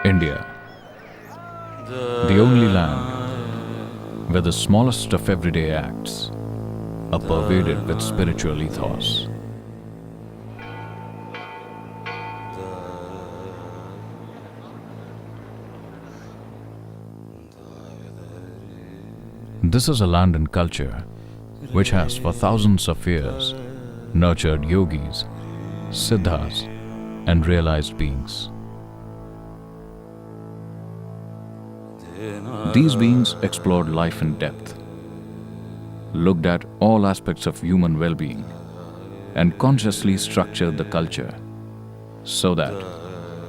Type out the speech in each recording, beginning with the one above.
India, the only land where the smallest of everyday acts are pervaded with spiritual ethos. This is a land and culture which has for thousands of years nurtured yogis, siddhas, and realized beings. These beings explored life in depth, looked at all aspects of human well-being, and consciously structured the culture so that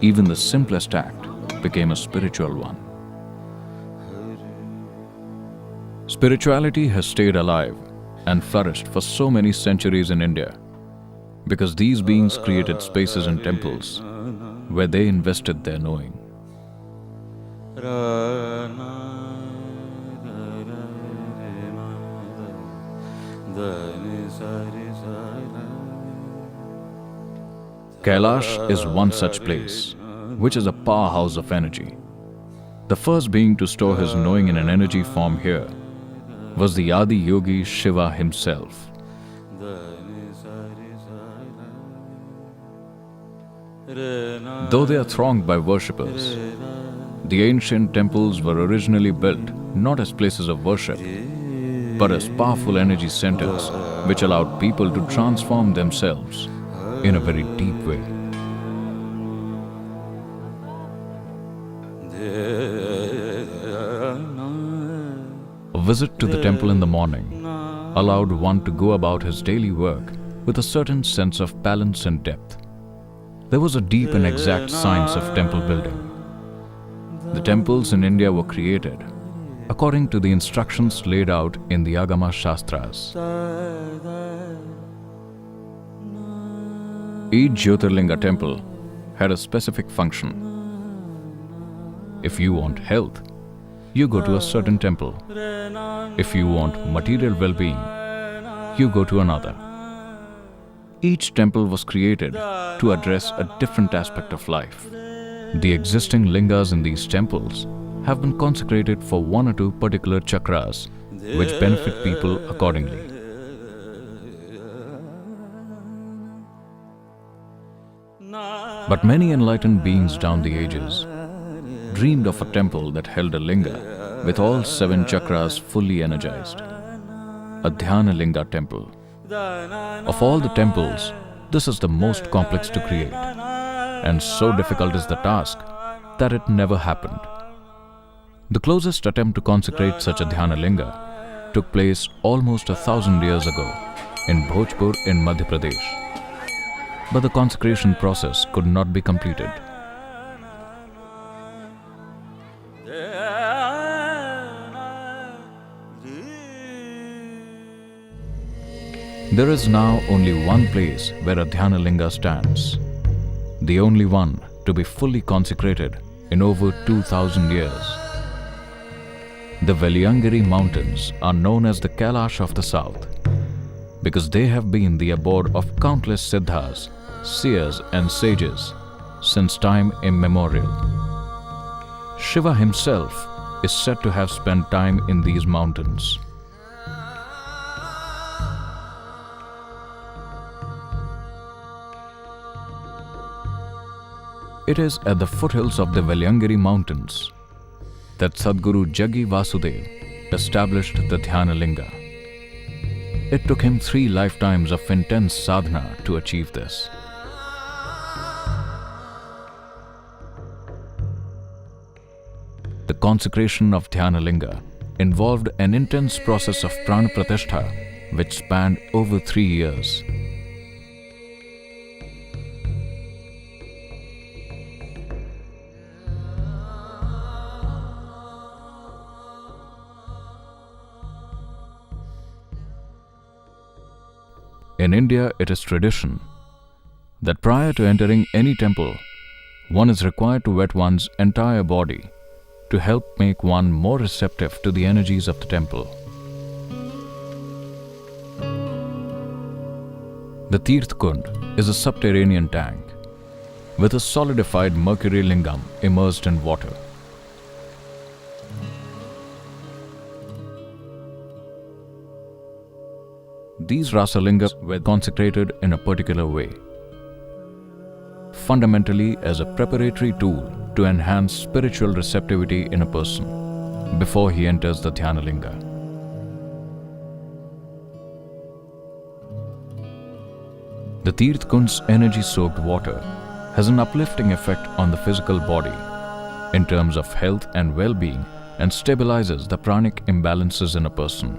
even the simplest act became a spiritual one. Spirituality has stayed alive and flourished for so many centuries in India because these beings created spaces and temples where they invested their knowing. Kailash is one such place, which is a powerhouse of energy. The first being to store his knowing in an energy form here was the Adi Yogi Shiva himself. Though they are thronged by worshippers, the ancient temples were originally built not as places of worship, but as powerful energy centers which allowed people to transform themselves in a very deep way. A visit to the temple in the morning allowed one to go about his daily work with a certain sense of balance and depth. There was a deep and exact science of temple building. The temples in India were created according to the instructions laid out in the Agama Shastras. Each Jyotirlinga temple had a specific function. If you want health, you go to a certain temple. If you want material well-being, you go to another. Each temple was created to address a different aspect of life. The existing lingas in these temples have been consecrated for one or two particular chakras, which benefit people accordingly. But many enlightened beings down the ages dreamed of a temple that held a linga with all 7 chakras fully energized, a Dhyana Linga temple. Of all the temples, this is the most complex to create, and so difficult is the task that it never happened. The closest attempt to consecrate such a Dhyana Linga took place almost 1,000 years ago in Bhojpur in Madhya Pradesh. But the consecration process could not be completed. There is now only one place where a Dhyana Linga stands, the only one to be fully consecrated in over 2,000 years. The Veliangiri mountains are known as the Kailash of the south because they have been the abode of countless siddhas, seers and sages since time immemorial. Shiva himself is said to have spent time in these mountains. It is at the foothills of the Veliangiri mountains that Sadhguru Jaggi Vasudev established the Dhyana Linga. It took him 3 lifetimes of intense sadhana to achieve this. The consecration of Dhyana Linga involved an intense process of prana pratishtha which spanned over 3 years. In India, it is tradition that prior to entering any temple, one is required to wet one's entire body to help make one more receptive to the energies of the temple. The Tirth Kund is a subterranean tank with a solidified mercury lingam immersed in water. These rasalingas were consecrated in a particular way, fundamentally as a preparatory tool to enhance spiritual receptivity in a person before he enters the Dhyanalinga. The Tirth Kund's energy-soaked water has an uplifting effect on the physical body in terms of health and well-being and stabilizes the pranic imbalances in a person.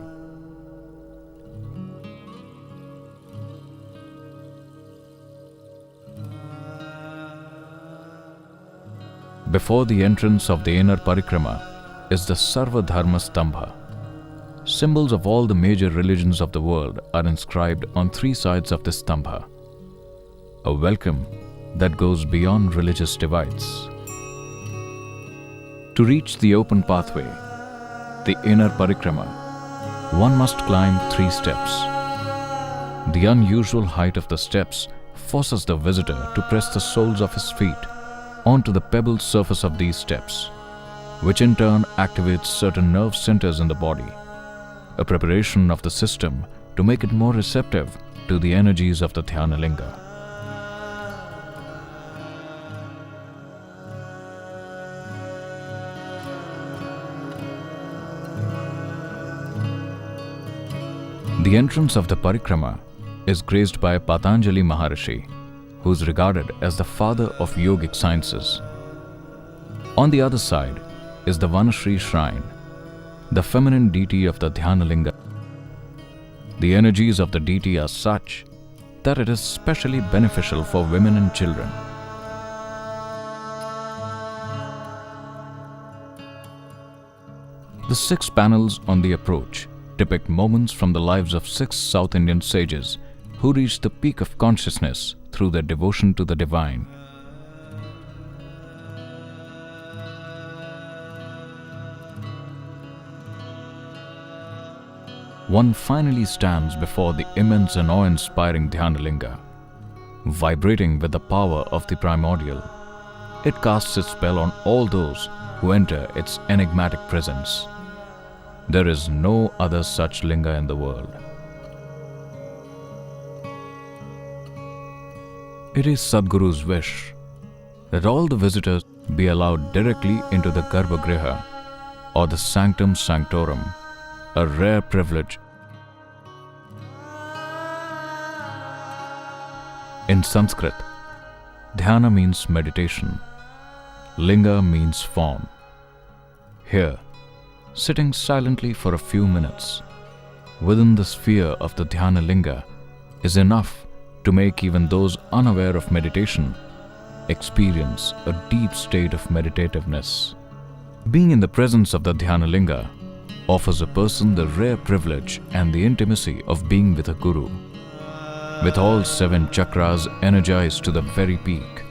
Before the entrance of the inner parikrama is the Sarva Dharma Stambha. Symbols of all the major religions of the world are inscribed on three sides of the stambha. A welcome that goes beyond religious divides. To reach the open pathway, the inner parikrama, one must climb 3 steps. The unusual height of the steps forces the visitor to press the soles of his feet onto the pebbled surface of these steps, which in turn activates certain nerve centers in the body, a preparation of the system to make it more receptive to the energies of the Dhyanalinga. The entrance of the parikrama is graced by Patanjali Maharishi, who is regarded as the father of yogic sciences. On the other side is the Vanashri shrine, the feminine deity of the Dhyanalinga. The energies of the deity are such that it is specially beneficial for women and children. The 6 panels on the approach depict moments from the lives of 6 South Indian sages who reached the peak of consciousness through their devotion to the divine. One finally stands before the immense and awe-inspiring Dhyanalinga. Vibrating with the power of the primordial, it casts its spell on all those who enter its enigmatic presence. There is no other such linga in the world. It is Sadhguru's wish that all the visitors be allowed directly into the Garbhagriha or the Sanctum Sanctorum, a rare privilege. In Sanskrit, dhyana means meditation, linga means form. Here, sitting silently for a few minutes within the sphere of the Dhyanalinga is enough to make even those unaware of meditation experience a deep state of meditativeness. Being in the presence of the Dhyanalinga offers a person the rare privilege and the intimacy of being with a guru. With all 7 chakras energized to the very peak,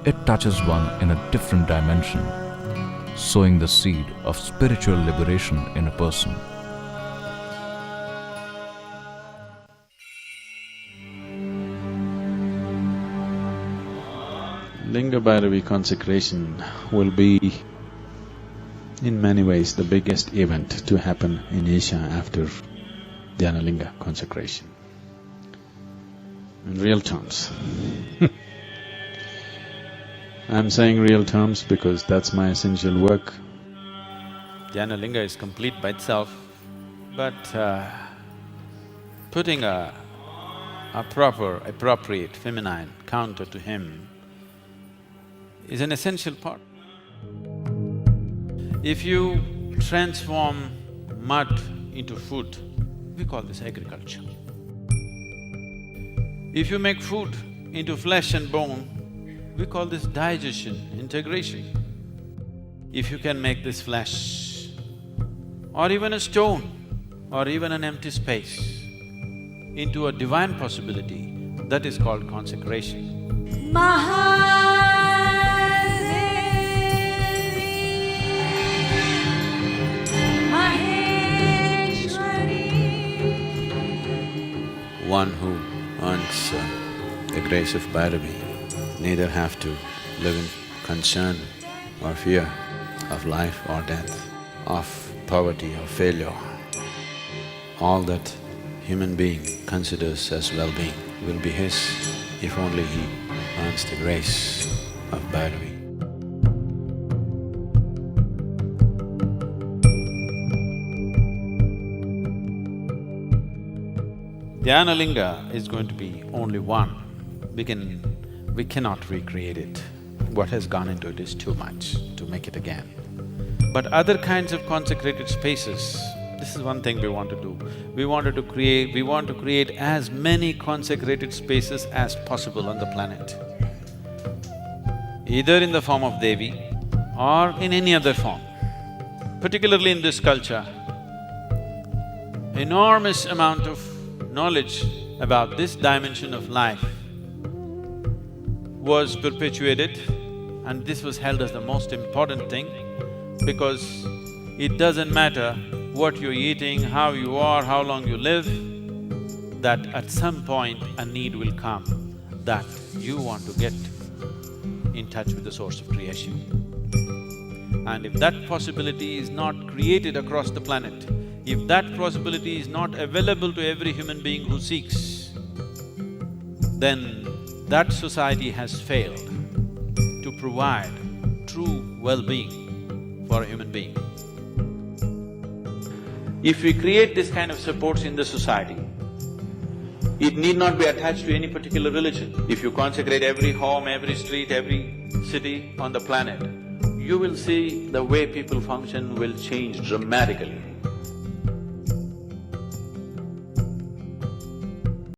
it touches one in a different dimension, sowing the seed of spiritual liberation in a person. Linga Bhairavi consecration will be in many ways the biggest event to happen in Asia after Dhyanalinga consecration. In real terms. I'm saying real terms because that's my essential work. Dhyanalinga is complete by itself, but putting a proper, appropriate, feminine counter to him is an essential part. If you transform mud into food, we call this agriculture. If you make food into flesh and bone, we call this digestion, integration. If you can make this flesh, or even a stone, or even an empty space, into a divine possibility, that is called consecration. One who earns the grace of Bhairavi neither have to live in concern or fear of life or death, of poverty or failure. All that human being considers as well-being will be his if only he earns the grace of Bhairavi. Dhyanalinga is going to be only one. We cannot recreate it. What has gone into it is too much to make it again. But other kinds of consecrated spaces, this is one thing we want to do. We want to create as many consecrated spaces as possible on the planet. Either in the form of Devi or in any other form. Particularly in this culture, enormous amount of knowledge about this dimension of life was perpetuated, and this was held as the most important thing, because it doesn't matter what you're eating, how you are, how long you live, that at some point a need will come that you want to get in touch with the source of creation. And if that possibility is not created across the planet, if that possibility is not available to every human being who seeks, then that society has failed to provide true well-being for a human being. If we create this kind of supports in the society, it need not be attached to any particular religion. If you consecrate every home, every street, every city on the planet, you will see the way people function will change dramatically.